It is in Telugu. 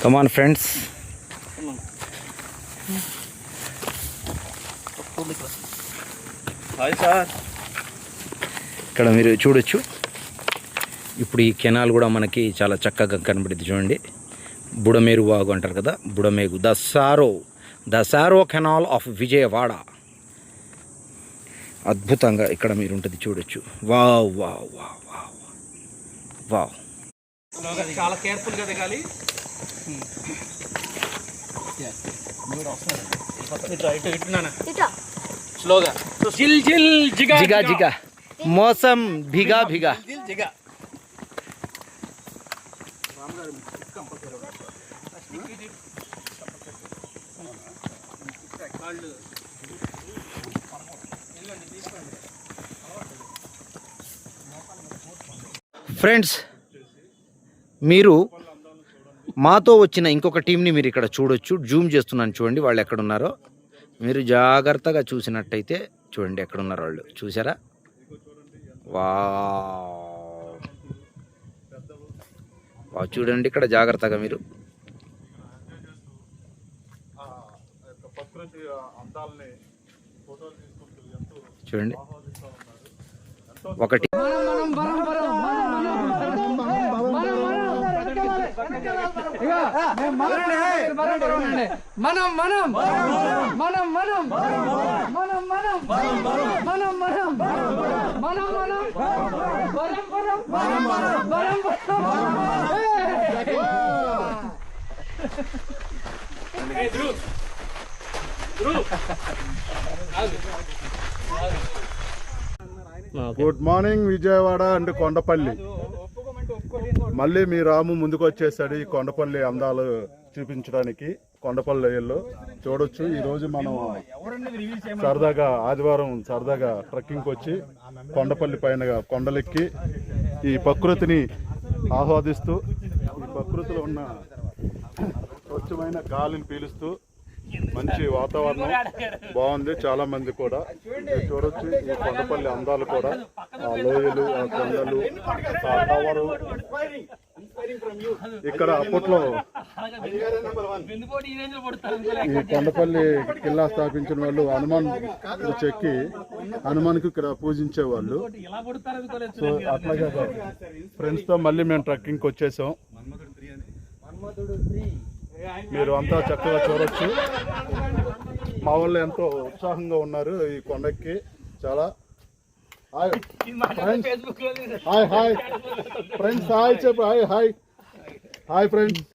Come on friends, hi sir. ఇక్కడ మీరు చూడొచ్చు. ఇప్పుడు ఈ కెనాల్ కూడా మనకి చాలా చక్కగా కనబడింది. చూడండి, బుడమేరు వాగు అంటారు కదా, బుడమేరు దసారో కెనాల్ ఆఫ్ విజయవాడ. అద్భుతంగా ఇక్కడ మీరు ఉంటుంది, చూడొచ్చు. Wow wow wow wow wow. చాలా కేర్ఫుల్గా దిగాలి. స్లోగా. జిల్ జిల్ జిగా జిగా జిగా, మోసం భిగా భిగా. జిగా. ఫ్రెండ్స్, మీరు మాతో వచ్చిన ఇంకొక టీంని మీరు ఇక్కడ చూడొచ్చు. జూమ్ చేస్తున్నాను, చూడండి వాళ్ళు ఎక్కడున్నారో. మీరు జాగ్రత్తగా చూసినట్టయితే చూడండి ఎక్కడున్నారు వాళ్ళు. చూసారా? వా చూడండి ఇక్కడ జాగ్రత్తగా మీరు చూడండి. ఒకటి good morning Vijayawada and Kondapalli. మళ్ళీ మీ రాము ముందుకు వచ్చేసాడు ఈ కొండపల్లి అందాలు చూపించడానికి. కొండపల్లి లోయల్లో చూడొచ్చు. ఈరోజు మనం సరదాగా ఆదివారం సరదాగా ట్రెక్కింగ్కి వచ్చి కొండపల్లి పైన కొండలెక్కి ఈ ప్రకృతిని ఆహ్వాదిస్తూ, ఈ ప్రకృతిలో ఉన్న స్వచ్ఛమైన గాలిని పీలుస్తూ మంచి వాతావరణం బాగుంది. చాలా మంది కూడా చూడొచ్చు ఈ కొండపల్లి అందాలు కూడా. ఆ లోయలు, ఆ కొండలు, ఆ టవరు. ఇక్కడ అప్పట్లో ఈ కొండపల్లి కిల్లా స్థాపించిన వాళ్ళు హనుమాన్ చెక్కి హనుమాన్కి ఇక్కడ పూజించేవాళ్ళు. సో అట్లాగే ఫ్రెండ్స్ తో మళ్ళీ మేము ట్రెక్కింగ్కి వచ్చేసాం. మీరు అంతా చక్కగా చూడొచ్చు. మా వాళ్ళు ఎంతో ఉత్సాహంగా ఉన్నారు ఈ కొండకి. చాలా hi hi hi friends, hi చెప్పు. Hi hi hi friends.